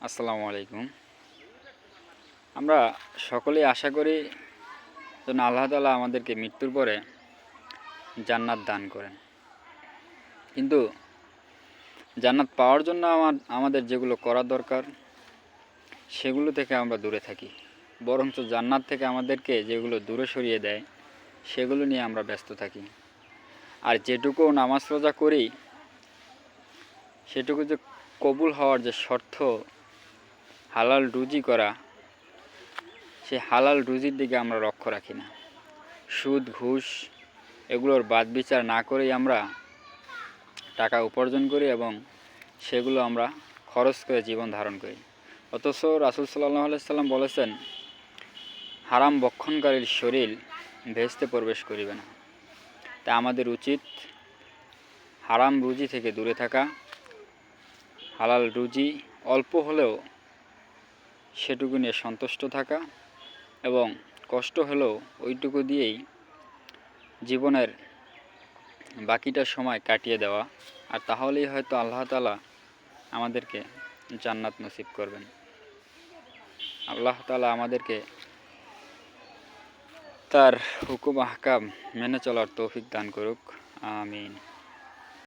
আসসালামু আলাইকুম। আমরা সকলেই আশা করি যেন আল্লাহ তাআলা আমাদেরকে মৃত্যুর পরে জান্নাত দান করেন। কিন্তু জান্নাত পাওয়ার জন্য আমাদের যেগুলো করা দরকার সেগুলো থেকে আমরা দূরে থাকি, বরঞ্চ জান্নাত থেকে আমাদেরকে যেগুলো দূরে সরিয়ে দেয় সেগুলো নিয়ে আমরা ব্যস্ত থাকি। আর যেটুকু নামাজ রোজা করি সেটুকু যে কবুল হওয়ার যে শর্ত, হালাল রুজি করা, সেই হালাল রুজির দিকে আমরা লক্ষ্য রাখি না। সুদ ঘুষ এগুলোর বাদ বিচার না করেই আমরা টাকা উপার্জন করি এবং সেগুলো আমরা খরচ করে জীবন ধারণ করি। অথচ রাসূল সাল্লাল্লাহু আলাইহি সাল্লাম বলেছেন, হারাম ভক্ষণকারীর শরীর ভেস্তে প্রবেশ করিবে না। তাই আমাদের উচিত হারাম রুজি থেকে দূরে থাকা, হালাল রুজি অল্প হলেও সেটুকু নিয়ে সন্তুষ্ট থাকা এবং কষ্ট হলেও ওইটুকু দিয়েই জীবনের বাকিটা সময় কাটিয়ে দেওয়া। আর তাহলেই হয়তো আল্লাহ তাআলা আমাদেরকে জান্নাত নসিব করবেন। আল্লাহ তাআলা আমাদেরকে তার হুকুম আহকাম মেনে চলার তৌফিক দান করুক। আমিন।